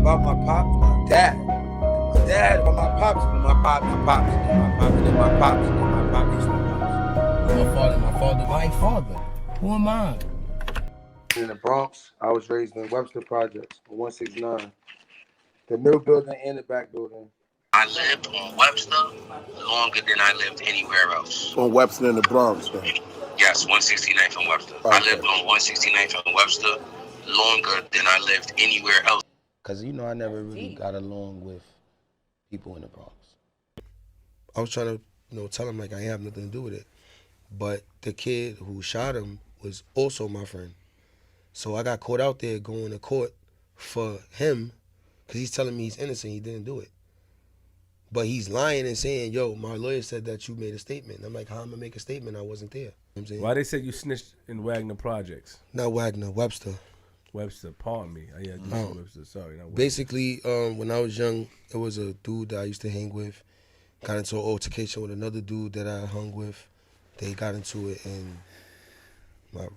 about my pop, my dad. My dad, about my pops, and my pop, my pops, and my pop, and my pops, and my pops, and my pops. My father, my father. Who am I? In the Bronx, I was raised in Webster Projects, 169. The middle building and the back building. I lived on Webster longer than I lived anywhere else. On Webster in the Bronx, then? Yes, 169th and Webster. Okay. I lived on 169th and Webster longer than I lived anywhere else. Because, you know, I never really got along with people in the Bronx. I was trying to, you know, tell him, like, I have nothing to do with it. But the kid who shot him was also my friend. So I got caught out there going to court for him because he's telling me he's innocent, he didn't do it. But he's lying and saying, yo, my lawyer said that you made a statement. I'm like, how am I going to make a statement? I wasn't there. You know what I'm saying? Why they said you snitched in Wagner Projects? Not Wagner, Webster. Webster, pardon me. Yeah, Webster, sorry. Not Webster. Basically, when I was young, there was a dude that I used to hang with. Got into an altercation with another dude that I hung with. They got into it, and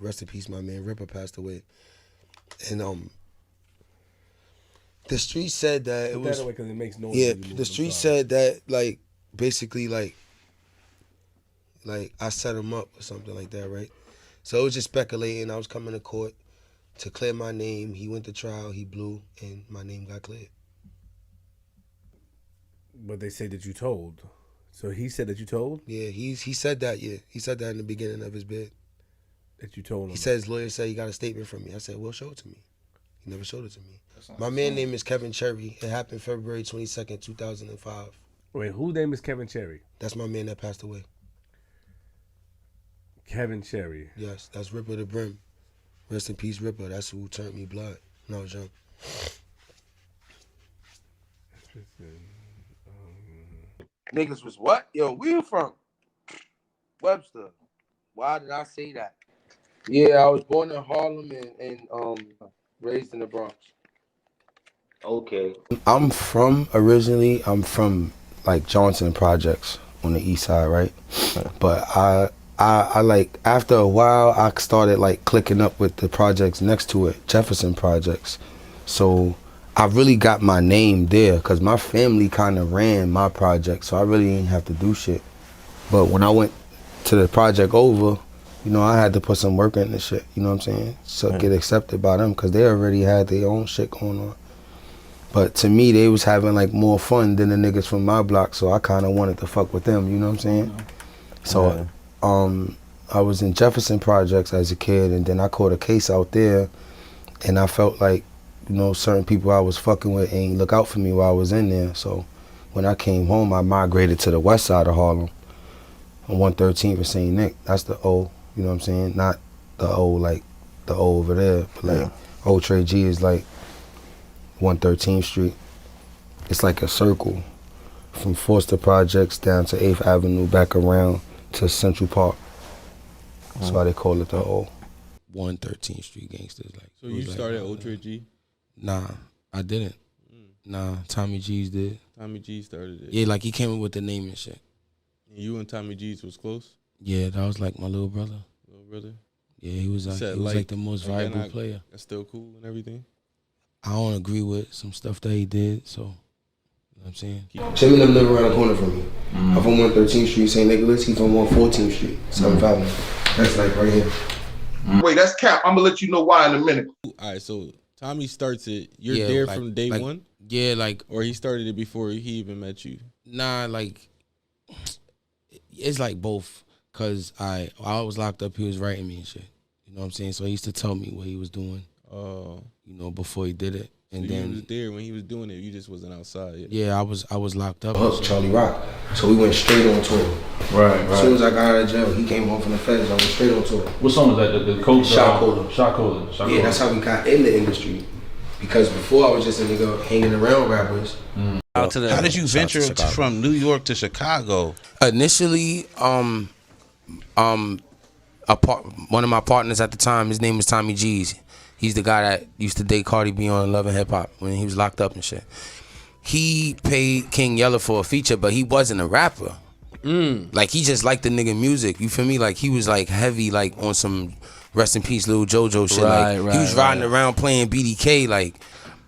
rest in peace, my man Ripper passed away. And the street said that it was. That away 'cause it makes noise. Yeah, the street said that, like, basically, like I set him up or something like that, right? So it was just speculating. I was coming to court to clear my name. He went to trial. He blew, and my name got cleared. But they say that you told. So he said that you told? Yeah, he said that. Yeah, he said that in the beginning of his bid. That you told him. He said his lawyer said he got a statement from me. I said, well, show it to me. He never showed it to me. My man's name is Kevin Cherry. It happened February 22nd, 2005. Wait, whose name is Kevin Cherry? That's my man that passed away. Kevin Cherry. Yes, that's Ripper the Brim. Rest in peace, Ripper. That's who turned me blood when I was young. Niggas was what? Yo, where you from? Webster. Why did I say that? Yeah, I was born in Harlem and raised in the Bronx. Okay. I'm from like Johnson Projects on the east side, right? But I like, after a while, I started like clicking up with the projects next to it, Jefferson Projects. So I really got my name there because my family kind of ran my project, so I really didn't have to do shit. But when I went to the project over, you know, I had to put some work in this shit, you know what I'm saying? So get accepted by them because they already had their own shit going on. But to me, they was having like more fun than the niggas from my block, so I kind of wanted to fuck with them, you know what I'm saying? So I was in Jefferson Projects as a kid, and then I caught a case out there, and I felt like, you know, certain people I was fucking with ain't look out for me while I was in there. So when I came home, I migrated to the west side of Harlem on 113th and St. Nick. That's the O, you know what I'm saying? Not the O like the O over there, but like Old Trey G is like 113th Street. It's like a circle from Forster Projects down to 8th Avenue, back around to Central Park. That's why they call it the O. 113th Street gangsters. Like. So you started at Old Trey G? Nah, I didn't. Nah, Tommy G's did. Tommy G started it? Yeah, like he came up with the name and shit. And you and Tommy G's was close? Yeah, that was like my little brother. Little brother? Yeah, he was like the most valuable player. That's still cool and everything? I don't agree with some stuff that he did, so, you know what I'm saying? Jimmy them live around the corner from me. I'm from 113th Street, St. Nicholas. He's from 114th Street, 7th Avenue. That's like right here. Wait, that's Cap. I'm gonna let you know why in a minute. All right, so Tommy starts it. You're there like, from day one? Yeah, like. Or he started it before he even met you? Nah, like, it's like both. Cause I was locked up, he was writing me and shit. You know what I'm saying? So he used to tell me what he was doing. You know, before he did it. And so then you was there when he was doing it, you just wasn't outside yet. Yeah, I was locked up. Charlie Rock. So we went straight on tour. Right. As soon as I got out of jail, he came home from the feds, I went straight on tour. What song was that? The Coach? Shot Caller. Shot Caller. Yeah, that's how we got in the industry. Because before I was just a nigga hanging around rappers. How did you venture from New York to Chicago? Initially, one of my partners at the time, his name was Tommy G's. He's the guy that used to date Cardi B on Love and Hip Hop when he was locked up and shit. He paid King Yella for a feature, but he wasn't a rapper. Like, he just liked the nigga music. You feel me? Like, he was like heavy, like on some Rest in Peace Lil JoJo shit. He was riding around playing BDK, like,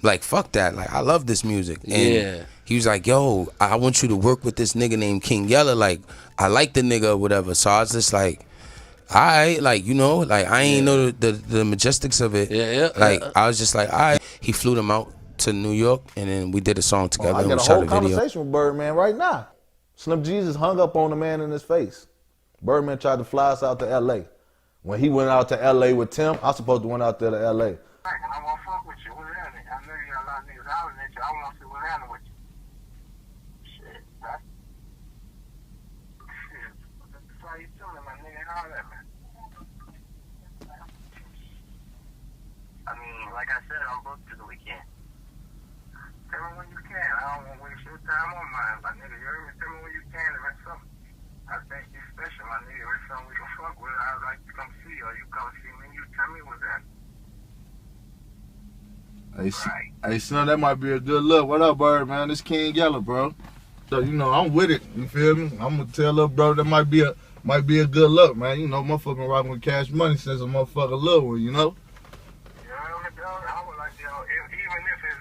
like, fuck that. Like, I love this music. And he was like, yo, I want you to work with this nigga named King Yella. Like, I like the nigga or whatever. So I was just like, I like, you know, like I ain't know the majestics of it. I was just like, he flew them out to New York, and then we did a song together. I and got we a shot whole a video. conversation with Birdman right now. Slim Jesus hung up on the man in his face. Birdman tried to fly us out to L.A. When he went out to L.A. with Tim, I supposed to went out there to L.A. I want to fuck with you. What's happening? I know you got a lot of niggas hollering at you. I want to see what's happening with you. Shit, that's... Shit, that's how you doing, my nigga. How that, man? I mean, like I said, I'm booked to the weekend. Tell me when you can. I don't want to waste your time on mine, my nigga. You heard me? Tell me when you can. If it's something I think you special, my nigga. If it's something we can fuck with, I'd like to come see you, or you come see me, and you tell me what's happening. Hey, son, that might be a good look. What up, Bird, man? This King Yella, bro. So, you know, I'm with it. You feel me? I'm gonna tell little bro that might be a good look, man. You know, motherfucking rocking with Cash Money since a motherfucker little one, you know? Yeah, I would like to, even if it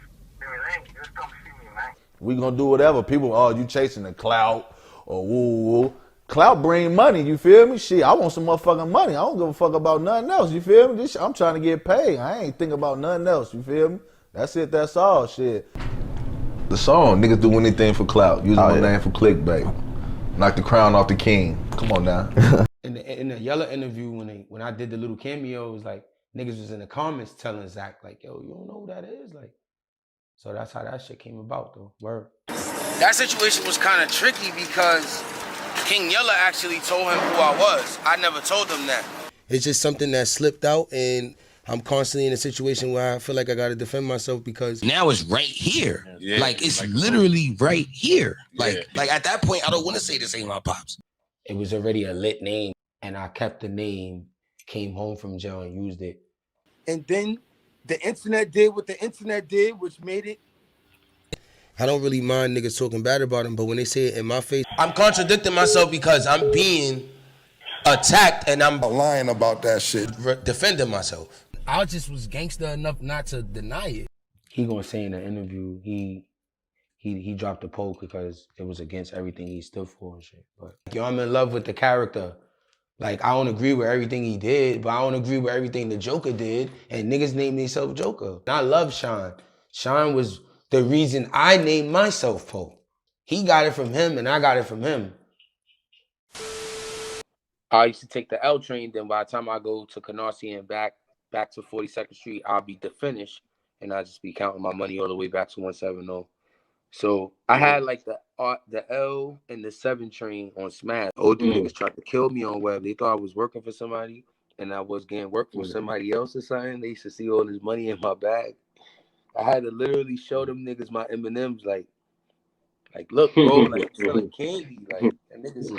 ain't, just come see me, man. We gonna do whatever. People, oh, you chasing the clout or woo. Clout bring money, you feel me? Shit, I want some motherfucking money. I don't give a fuck about nothing else, you feel me? I'm trying to get paid. I ain't thinking about nothing else, you feel me? That's it, that's all, shit. The song, niggas do anything for clout. Using my name for clickbait. Knock the crown off the king. Come on now. In the Yella interview, when I did the little cameo, it was like, niggas was in the comments telling Zach, like, yo, you don't know who that is? Like, so that's how that shit came about, though. Word. That situation was kind of tricky because King Yella actually told him who I was. I never told him that. It's just something that slipped out, and I'm constantly in a situation where I feel like I gotta defend myself because now it's right here. Like it's literally right here. Like at that point, I don't want to say this ain't my pops. It was already a lit name, and I kept the name, came home from jail and used it. And then the internet did what the internet did, which made it. I don't really mind niggas talking bad about him, but when they say it in my face, I'm contradicting myself because I'm being attacked and I'm lying about that shit. Defending myself. I just was gangster enough not to deny it. He gonna say in the interview he dropped the poke because it was against everything he stood for and shit. But yo, I'm in love with the character. Like, I don't agree with everything he did, but I don't agree with everything the Joker did, and niggas named themselves Joker. And I love Sean. Sean was the reason I named myself Poe. He got it from him, and I got it from him. I used to take the L train, then by the time I go to Canarsie and back to 42nd Street, I'll be finished, and I'll just be counting my money all the way back to 170. So I had like the L and the 7 train on Smash. Old niggas tried to kill me on web. They thought I was working for somebody and I was getting work from somebody else or something. They used to see all this money in my bag. I had to literally show them niggas my M&Ms like look, bro, like I'm selling candy. Like, that niggas is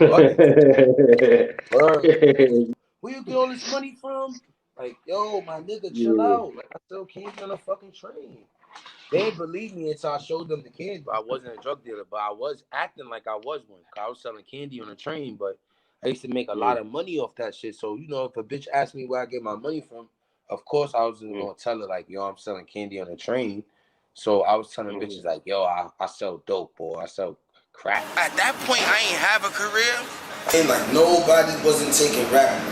bugging. Where you get all this money from? Like, yo, my nigga, chill out. Like, I sell candy on a fucking train. They didn't believe me until I showed them the candy. But I wasn't a drug dealer, but I was acting like I was one. I was selling candy on a train, but I used to make a lot of money off that shit. So, you know, if a bitch asked me where I get my money from, of course I was going to tell her, like, yo, I'm selling candy on a train. So I was telling bitches, like, yo, I sell dope or I sell crack. At that point, I ain't have a career. And, like, nobody wasn't taking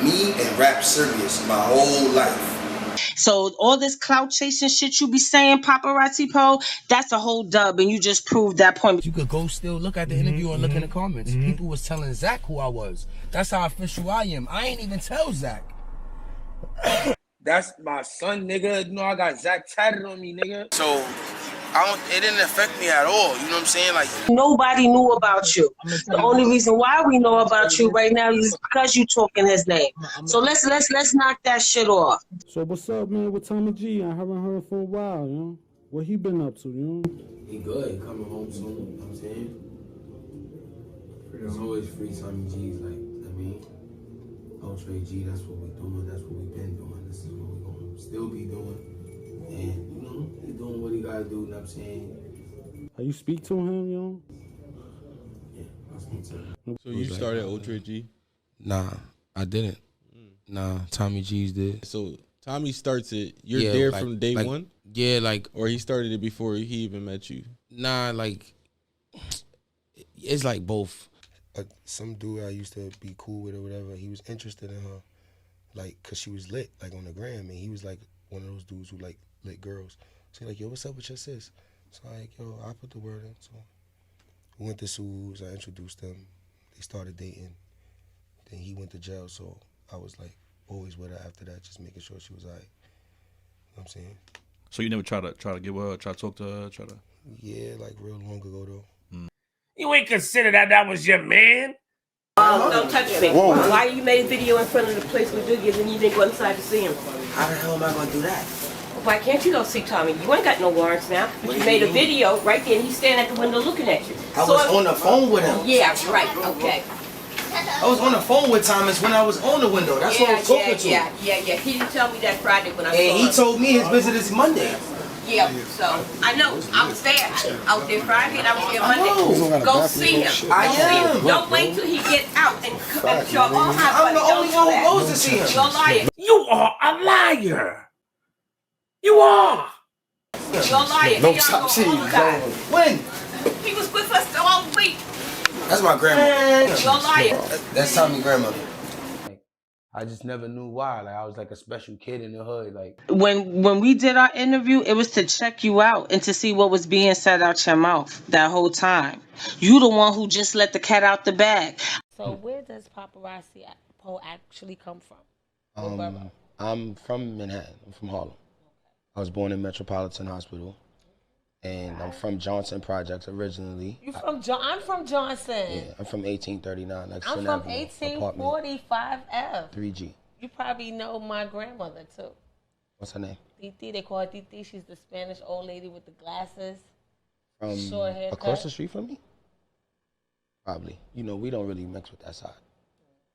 me and rap serious my whole life. So all this clout chasing shit you be saying, Popperazzi Poe, that's a whole dub, and you just proved that point. You could go still look at the interview and look in the comments. People was telling Zach who I was. That's how official I am. I ain't even tell Zach. That's my son, nigga. You know I got Zach tatted on me, nigga. So it didn't affect me at all. You know what I'm saying? Like, nobody knew about you. The only reason why we know about you right now is because you talking his name. So let's knock that shit off. So what's up, man, with Tommy G? I haven't heard for a while, you know? What he been up to, you know? He good. He coming home soon. You know what I'm saying? There's always free Tommy G's, like, I mean, Ultra G, that's what we doing. That's what we been doing. This is what we gonna still be doing. And, you know, he doing what he gotta do, you know what I'm saying? How you speak to him, you know? Yeah, I speak to him. So you started Ultra G? Nah, I didn't. Nah, Tommy G's did. So Tommy starts it. You're there from day one? Yeah, like. Or he started it before he even met you? Nah, like. It's like both. Some dude I used to be cool with or whatever, he was interested in her, like, cause she was lit, like on the gram, and he was like one of those dudes who like lit girls. So he like, yo, what's up with your sis? So like, yo, I put the word in. So we went to Sue's, I introduced them, they started dating. Then he went to jail, so I was like always with her after that, just making sure she was alright. You know what I'm saying? So you never try to get with her, try to talk to her, try to? Yeah, like real long ago though. You ain't consider that was your man? Don't touch me. Whoa. Why you made a video in front of the place with Doogie and you didn't go inside to see him? How the hell am I gonna do that? Why can't you go see Tommy? You ain't got no warrants now. But you made a video right there and he's standing at the window looking at you. I was on the phone with him. Yeah, right, okay. I was on the phone with Thomas when I was on the window. That's what I was talking to. Yeah. He didn't tell me that Friday when I saw him. And he told me his visit is Monday. Yeah, so I know. I was there. I was there Friday and I was there Monday. Go see him. I am. Don't wait till he gets out and show all how I'm the only one who goes to see him. You're a liar. You are a liar. You are. You're a liar. No, stop seeing you. When? He was with us all week. That's my grandmother. You're a liar. That's Tommy's grandmother. I just never knew why. Like I was like a special kid in the hood. Like When we did our interview, it was to check you out and to see what was being said out your mouth that whole time. You the one who just let the cat out the bag. So where does Popperazzi actually come from? I'm from Manhattan. I'm from Harlem. I was born in Metropolitan Hospital, and I'm from Johnson Projects originally. You from I'm from Johnson. Yeah, I'm from 1839. Like I'm from 1845F. 3G. You probably know my grandmother too. What's her name? Titi. They call her Titi. She's the Spanish old lady with the glasses. From short haircut. Across the street from me? Probably. You know, we don't really mix with that side.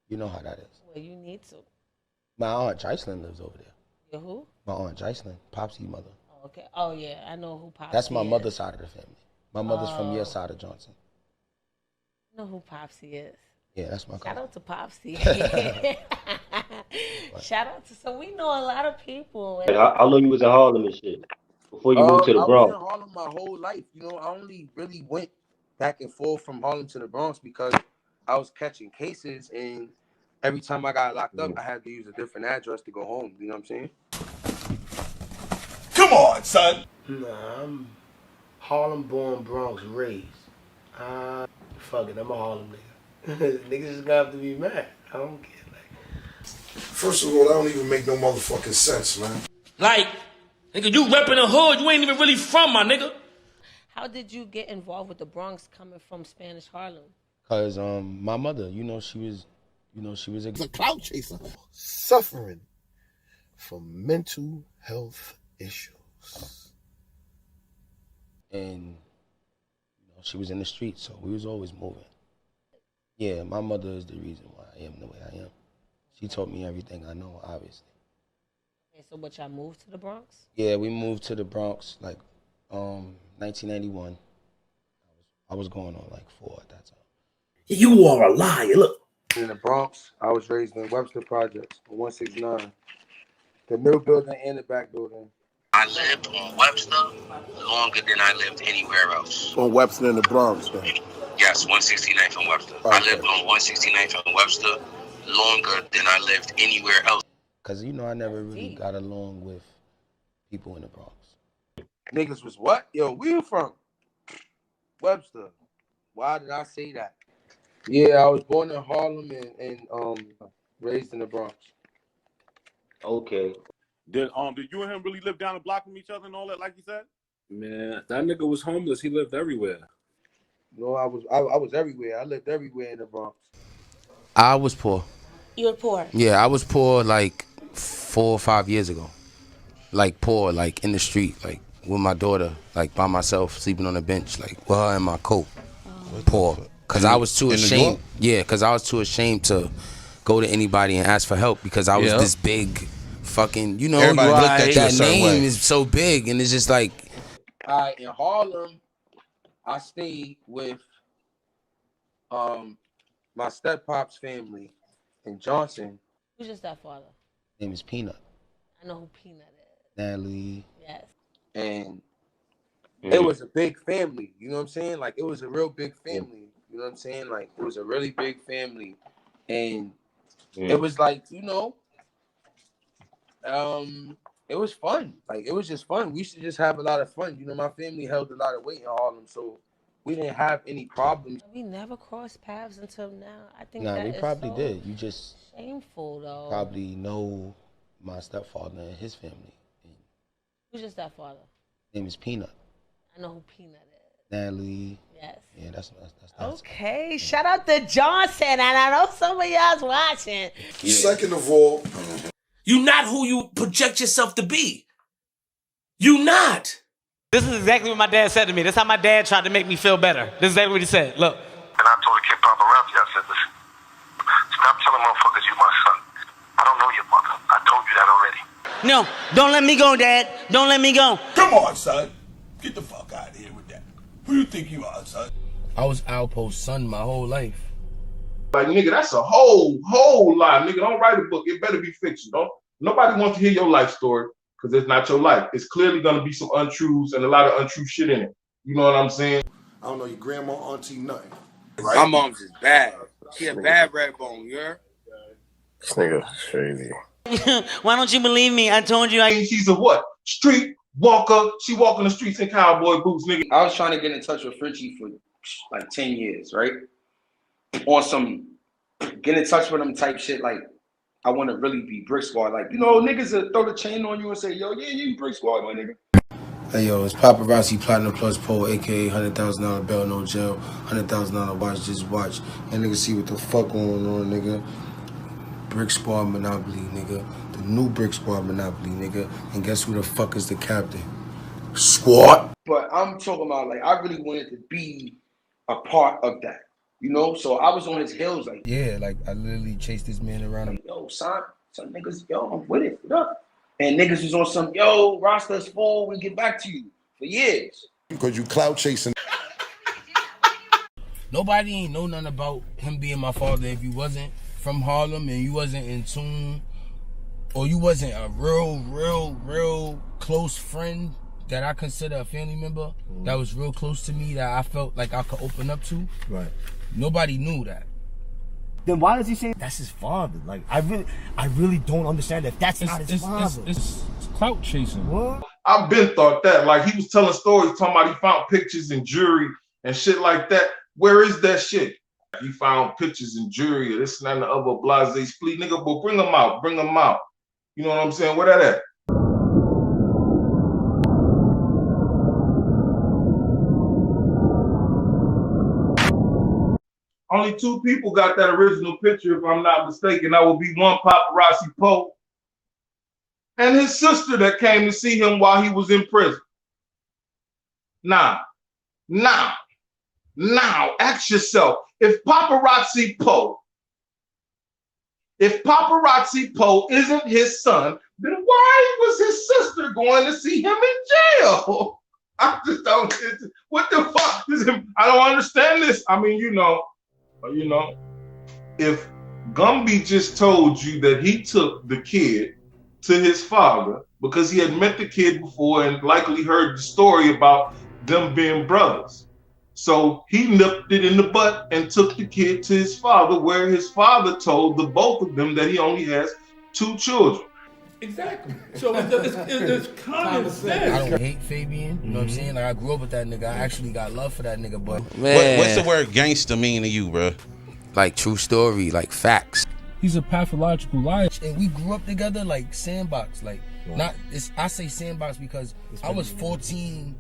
You know how that is. Well, you need to. My aunt Jicelyn lives over there. Your who? My aunt Jicelyn, Popsy's mother. Oh, okay. Oh yeah, I know who Popsy That's my is. mother's side of the family. My mother's from your side of Johnson. I know who Popsy is. Yeah, that's my cousin. Shout out to Popsy. Shout out to, so we know a lot of people. How long you was in Harlem and shit before you moved to the Bronx? I was in Harlem my whole life. You know, I only really went back and forth from Harlem to the Bronx because I was catching cases, and every time I got locked up, I had to use a different address to go home. You know what I'm saying? Come on, son. Nah, I'm Harlem born, Bronx raised. Fuck it, I'm a Harlem nigga. Niggas just gonna have to be mad. I don't care. First of all, that don't even make no motherfucking sense, man. Like, nigga, you repping the hood, you ain't even really from, my nigga. How did you get involved with the Bronx coming from Spanish Harlem? Cause my mother, she was a clout chaser, suffering from mental health issues, and she was in the streets, so we was always moving. Yeah, my mother is the reason why I am the way I am. She taught me everything I know, obviously. Okay, so what, y'all moved to the Bronx? Yeah, we moved to the Bronx like 1991. I was going on like 4 at that time. You are a liar. Look. In the Bronx, I was raised in Webster Projects, 169. The middle building and the back building. I lived on Webster longer than I lived anywhere else. On Webster in the Bronx, man. Yes, 169th and Webster. Okay. I lived on 169th and Webster longer than I lived anywhere else. Cause I never really got along with people in the Bronx. Niggas was what? Yo, where you from? Webster. Why did I say that? Yeah, I was born in Harlem and raised in the Bronx. Okay. Did you and him really live down the block from each other and all that, like you said? Man, that nigga was homeless. He lived everywhere. No, I was everywhere. I lived everywhere in the Bronx. I was poor. You were poor? Yeah, I was poor like 4 or 5 years ago. Like poor, like in the street, like with my daughter, like by myself, sleeping on a bench, like with her in my coat. Poor. Cause I was too ashamed. Yeah, cause I was too ashamed to go to anybody and ask for help because I was this big fucking, Everybody looked at you a that certain name way. is so big and it's just like. In Harlem, I stayed with my step-pop's family in Johnson. Who's your stepfather? Name is Peanut. I know who Peanut is. Natalie. Yes. And it was a big family. You know what I'm saying? Like, it was a real big family. You know what I'm saying? Like, it was a really big family. And it was like, you know, it was fun. Like, it was just fun. We used to just have a lot of fun. You know, my family held a lot of weight in Harlem, so we didn't have any problems. We never crossed paths until now. I think Nah, that we is probably so did. You just shameful, though. probably know my stepfather and his family. Who's your stepfather? His name is Peanut. I know who Peanut is. Natalie. Yes. Yeah, that's Okay, shout out to Johnson, and I know some of y'all's watching. Second of all, You not who you project yourself to be. You not. This is exactly what my dad said to me. That's how my dad tried to make me feel better. This is exactly what he said. Look. And I told the kid Popperazzi, I said, listen, stop telling motherfuckers you my son. I don't know your mother. I told you that already. No, don't let me go, Dad. Don't let me go. come on, son. Get the fuck out of here with that. Who you think you are, son? I was Alpo's son my whole life. Like, nigga, that's a whole lie. Nigga, don't write a book. It better be fiction. Nobody wants to hear your life story because it's not your life. It's clearly going to be some untruths and a lot of untrue shit in it. You know what I'm saying? I don't know your grandma, auntie, nothing. Right? My mom's is bad. She a bad red bone, you heard? This nigga's crazy. Why don't you believe me? I told you. She's a what? Street walker. She walking the streets in cowboy boots, nigga. I was trying to get in touch with Frenchie for like 10 years, right? On some get in touch with him type shit, like I want to really be Brick Squad. Like, you know, niggas that throw the chain on you and say, yo, yeah, you Brick Squad, my nigga. Hey, yo, it's Popperazzi, Platinum Plus Pole, a.k.a. $100,000 bail, no jail, $100,000 watch, just watch. And niggas see what the fuck going on, nigga. Brick Squad Monopoly, nigga. The new Brick Squad Monopoly, nigga. And guess who the fuck is the captain? Squad. But I'm talking about, like, I really wanted to be a part of that, you know? So I was on his heels, like, yeah, like, I literally chased this man around. Like, yo, son, some niggas, yo, I'm with it, what up? And niggas was on some, yo, roster's full, we get back to you for years. Because you clout chasing. Nobody ain't know nothing about him being my father if you wasn't from Harlem and you wasn't in tune, or you wasn't a real close friend that I consider a family member that was real close to me that I felt like I could open up to. Right. Nobody knew that. Then why does he say that's his father? Like, I really don't understand that. That's not his father. It's clout chasing. What? I've been thought that. Like, he was telling stories, talking about he found pictures and jewelry and shit like that. Where is that shit? He found pictures and jewelry, this and that and the other, blase split. Nigga, but bring them out. You know what I'm saying? Where that at? Only 2 people got that original picture, if I'm not mistaken. That would be one Popperazzi Pope and his sister that came to see him while he was in prison. Now, ask yourself, if Popperazzi Pope isn't his son, then why was his sister going to see him in jail? I just don't, what the fuck is him? I don't understand this. I mean, you know, if Gumby just told you that he took the kid to his father because he had met the kid before and likely heard the story about them being brothers. So he nipped it in the butt and took the kid to his father, where his father told the both of them that he only has 2 children. Exactly. So it's common sense. I don't hate Fabian, you know what I'm saying? Like, I grew up with that nigga. I actually got love for that nigga, but What's the word gangster mean to you, bro? Like, true story, like facts. He's a pathological liar. And we grew up together like sandbox. Like, I say sandbox because I was 14,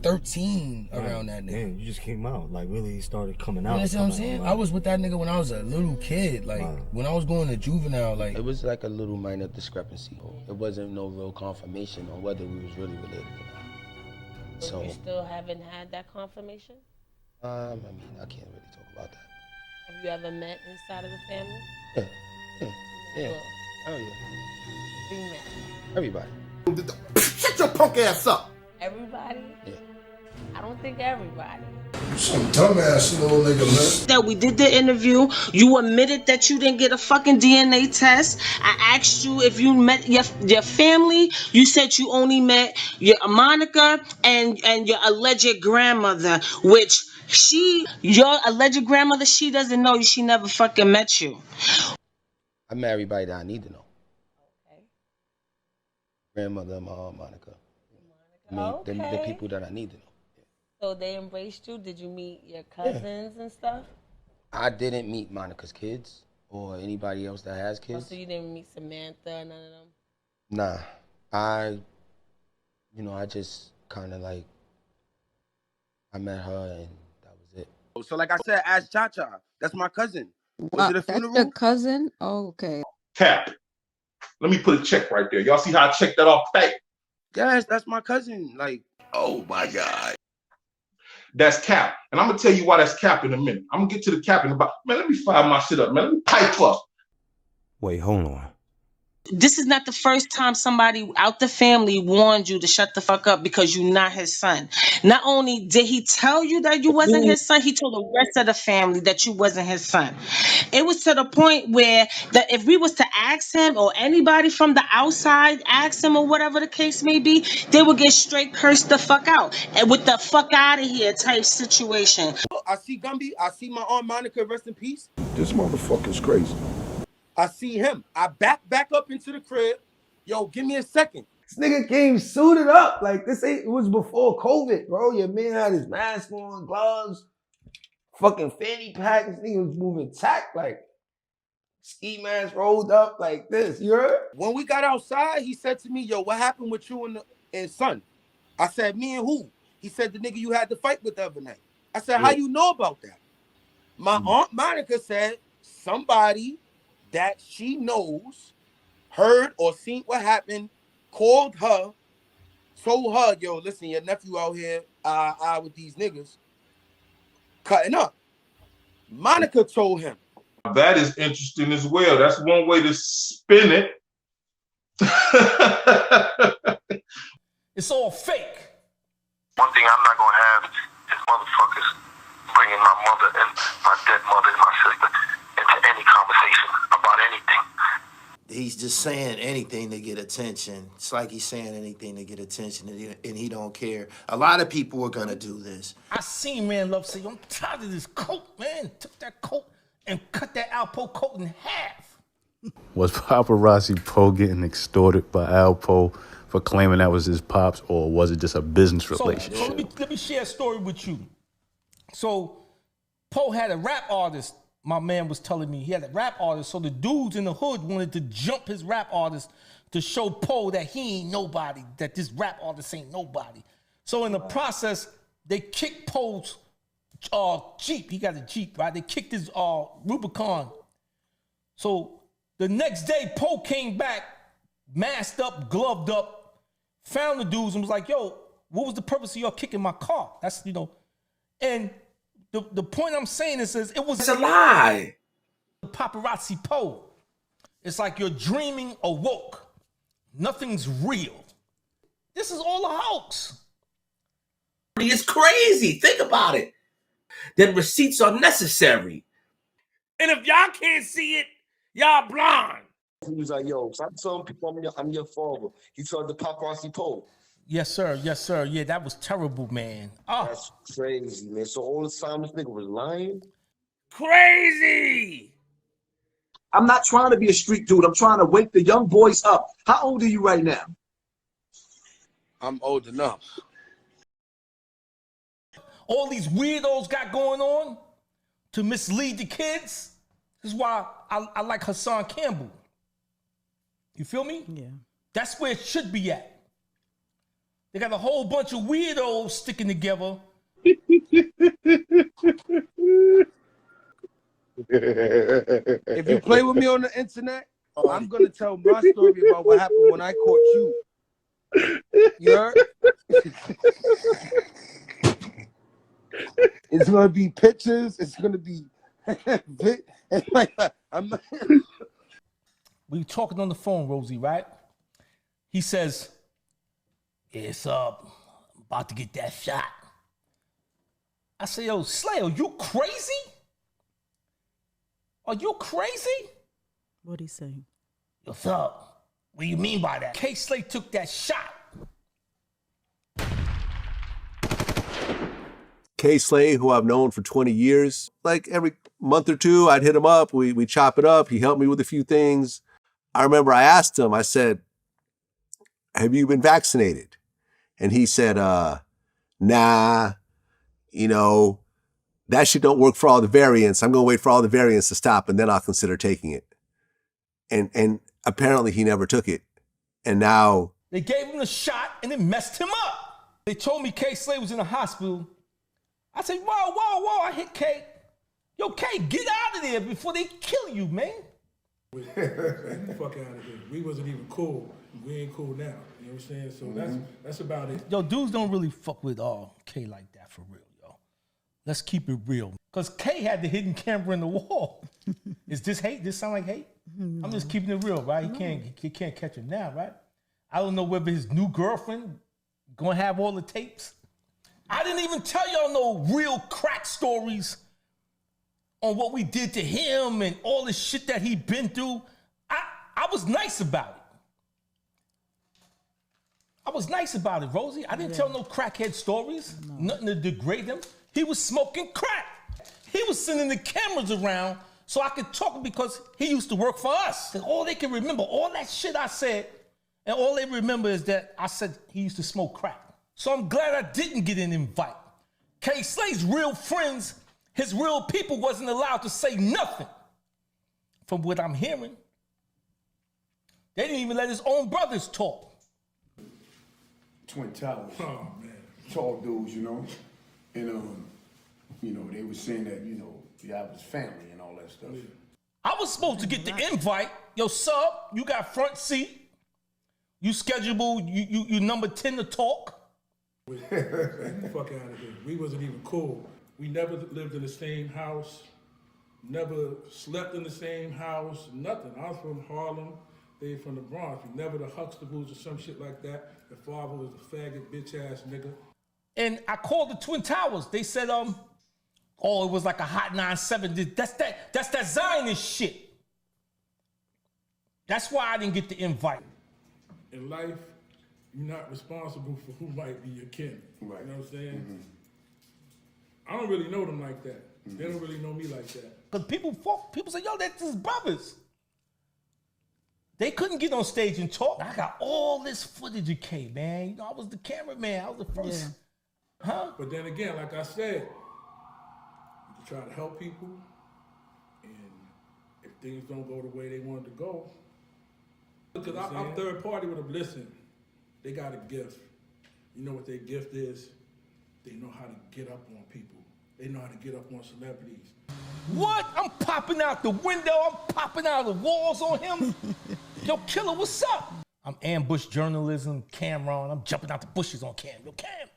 13 around that nigga. Damn, you just came out. Like, really started coming out. You know what I'm saying? I was with that nigga when I was a little kid. Like, when I was going to juvenile, like. It was like a little minor discrepancy. It wasn't no real confirmation on whether we was really related or not. So you still haven't had that confirmation? I mean, I can't really talk about that. Have you ever met inside of the family? Yeah. Oh, yeah. Who you met? Everybody. Shut your punk ass up. Everybody? Yeah. I don't think everybody. Some dumbass little nigga, man. That we did the interview. You admitted that you didn't get a fucking DNA test. I asked you if you met your family. You said you only met your Monica and your alleged grandmother, which your alleged grandmother, she doesn't know you. She never fucking met you. I met everybody that I need to know. Okay. Grandmother and my aunt Monica. I mean, the people that I need to know. So they embraced you? Did you meet your cousins and stuff? I didn't meet Monica's kids or anybody else that has kids. Oh, so you didn't meet Samantha, none of them? Nah. I just kind of like, I met her and that was it. So like I said, ask Cha-Cha. That's my cousin. Was it a funeral? That's your cousin? Oh, okay. Cap. Let me put a check right there. Y'all see how I checked that off fake? Yes, that's my cousin. Like, oh my God. That's cap. And I'm gonna tell you why that's cap in a minute. I'm gonna get to the cap in about, man, let me fire my shit up, man. Let me pipe up. Wait, hold on. This is not the first time somebody out the family warned you to shut the fuck up because you're not his son. Not only did he tell you that you wasn't his son, he told the rest of the family that you wasn't his son. It was to the point where that if we was to ask him or anybody from the outside ask him or whatever the case may be, they would get straight cursed the fuck out and with the fuck out of here type situation. I see Gumby. I see my aunt Monica, rest in peace. This motherfucker's crazy. I see him. I back up into the crib. Yo, give me a second. This nigga came suited up. Like, it was before COVID, bro. Your man had his mask on, gloves, fucking fanny pack. This nigga was moving tack, like, ski mask rolled up like this. You heard? When we got outside, he said to me, yo, what happened with you and son? I said, me and who? He said, the nigga you had to fight with the other night. I said, how you know about that? My aunt Monica said somebody that she knows, heard or seen what happened, called her, told her, yo, listen, your nephew out here, with these niggas, cutting up. Monica told him. That is interesting as well. That's one way to spin it. It's all fake. One thing I'm not gonna have is motherfuckers bringing my mother and my dead mother and my sister into any conversation about anything. He's just saying anything to get attention. It's like he's saying anything to get attention, and he don't care. A lot of people are gonna do this. I seen Man Love say, I'm tired of this coat, man. Took that coat and cut that Alpo coat in half. Was Popperazzi Poe getting extorted by Alpo for claiming that was his pops, or was it just a business relationship? So let me share a story with you. So Poe had a rap artist. My man was telling me he had a rap artist. So the dudes in the hood wanted to jump his rap artist to show Poe that he ain't nobody, that this rap artist ain't nobody. So in the process, they kicked Poe's Jeep. He got a Jeep, right? They kicked his Rubicon. So the next day, Poe came back, masked up, gloved up, found the dudes and was like, yo, what was the purpose of y'all kicking my car? That's, and the point I'm saying is it was a lie. Popperazzi Poe. It's like you're dreaming awoke. Nothing's real. This is all a hoax. It's crazy. Think about it. Then receipts are necessary. And if y'all can't see it, y'all blind. He was like, yo, stop telling people I'm your father. He told the Capparazzi Poe. Yes, sir. Yes, sir. Yeah, that was terrible, man. Oh. That's crazy, man. So all the time this nigga was lying? Crazy! I'm not trying to be a street dude. I'm trying to wake the young boys up. How old are you right now? I'm old enough. All these weirdos got going on to mislead the kids. This is why I like Hassan Campbell. You feel me? Yeah. That's where it should be at. They got a whole bunch of weirdos sticking together. If you play with me on the internet, I'm gonna tell my story about what happened when I caught you. You heard? It's gonna be pictures. It's gonna be. We talking on the phone, Rosie, right? He says, "It's up. I'm about to get that shot." I say, yo, Slay, are you crazy? Are you crazy? What'd he say? What's up? What do you mean by that? K Slay took that shot. K Slay, who I've known for 20 years, like every month or two, I'd hit him up. We chop it up. He helped me with a few things. I remember I asked him, I said, have you been vaccinated? And he said, nah, you know, that shit don't work for all the variants. I'm going to wait for all the variants to stop and then I'll consider taking it. And apparently he never took it. And now They gave him the shot and it messed him up. They told me K Slay was in the hospital. I said, whoa. I hit K. Yo, K, get out of there before they kill you, man. Get the fuck out of here. We wasn't even cool. We ain't cool now. You know what I'm saying? So that's about it. Yo, dudes don't really fuck with K like that for real, yo. Let's keep it real. Because K had the hidden camera in the wall. Is this hate? This sound like hate? I'm just keeping it real, right? He can't catch him now, right? I don't know whether his new girlfriend gonna have all the tapes. I didn't even tell y'all no real crack stories on what we did to him and all the shit that he been through. I was nice about it. I was nice about it, Rosie. I didn't tell no crackhead stories, nothing to degrade him. He was smoking crack. He was sending the cameras around so I could talk because he used to work for us. And all they can remember, all that shit I said, and all they remember is that I said he used to smoke crack. So I'm glad I didn't get an invite. K Slay's real friends, his real people wasn't allowed to say nothing. From what I'm hearing, they didn't even let his own brothers talk. Twin Towers. Oh, man. Tall dudes, you know. And, you know, they were saying that, you know, y'all was family and all that stuff. Yeah. I was supposed to get the invite. Yo, sub, you got front seat. You scheduled, you number 10 to talk. Get the fuck out of here. We wasn't even cool. We never lived in the same house, never slept in the same house, nothing. I was from Harlem, they from the Bronx. We never the Huxtables or some shit like that. The father was a faggot, bitch ass nigga. And I called the Twin Towers. They said, it was like a hot 9-7. That's that Zionist shit. That's why I didn't get the invite. In life, you're not responsible for who might be your kin. Right. You know what I'm saying? Mm-hmm. I don't really know them like that. Mm-hmm. They don't really know me like that. Because people say, yo, that's his brothers. They couldn't get on stage and talk. I got all this footage of K, man. You know, I was the cameraman. I was the first. Yeah. Huh? But then again, like I said, you can try to help people. And if things don't go the way they wanted to go, because I'm third party with them. Listen, they got a gift. You know what their gift is? They know how to get up on people. They know how to get up on celebrities. What? I'm popping out the window. I'm popping out of the walls on him. Yo, killer, what's up? I'm ambush journalism, camera on. I'm jumping out the bushes on Cam. Yo, Cam,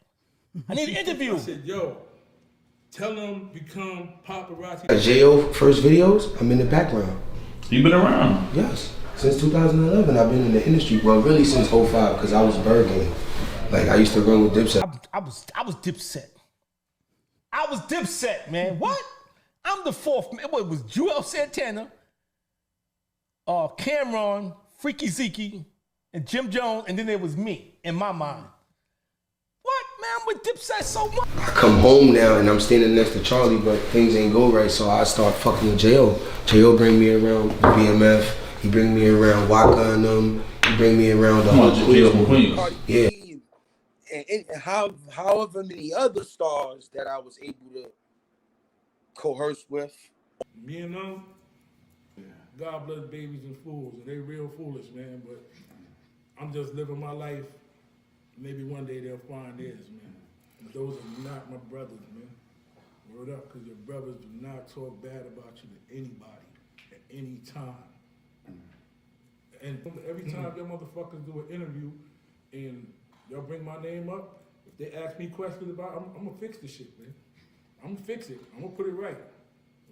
I need an interview. I said, yo, tell them become paparazzi. J.O. first videos, I'm in the background. You been around? Yes. Since 2011, I've been in the industry. Well, really since 05, because I was Bergen. Like, I used to run with Dipset. I was Dipset. I was Dipset, man. What? I'm the fourth man. What, it was Joel Santana, Cameron, Freaky Zeke, and Jim Jones, and then there was me, in my mind. What, man? I'm with Dipset so much. I come home now, and I'm standing next to Charlie, but things ain't go right, so I start fucking with J.O. J.O. bring me around BMF. He bring me around Waka and them. He bring me around the whole Queens. Yeah. And however many other stars that I was able to coerce with. Me and them, God bless babies and fools, and they real foolish, man. But I'm just living my life. Maybe one day they'll find theirs, man. But those are not my brothers, man. Word up, because your brothers do not talk bad about you to anybody at any time. And every time y'all motherfuckers do an interview and y'all bring my name up, if they ask me questions about it, I'm gonna fix the shit, man. I'm gonna fix it. I'm gonna put it right.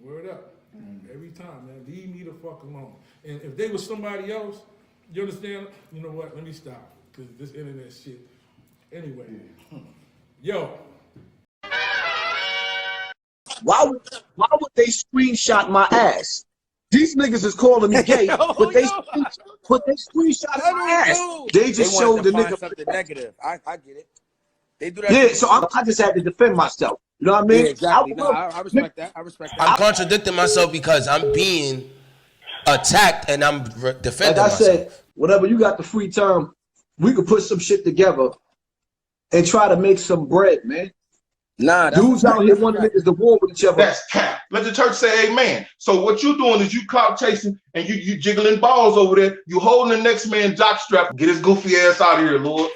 Word up. Every time, man. Leave me the fuck alone. And if they was somebody else, you understand? You know what? Let me stop. Because this internet shit. Anyway. Yo. Why would they screenshot my ass? These niggas is calling me gay, but they screenshot my ass. They just showed the nigga something negative. I get it. They do that. Yeah, so I just had to defend myself. You know what I mean? Yeah, exactly. I respect that. I respect that. I'm contradicting myself because I'm being attacked and I'm defending like I myself. said, whenever you got the free time, we could put some shit together and try to make some bread, man. Nah, dudes out here wanting niggas to war with each other. That's cap. Let the church say amen. So what you doing is you clout chasing and you jiggling balls over there. You holding the next man jock strap. Get his goofy ass out of here, Lord.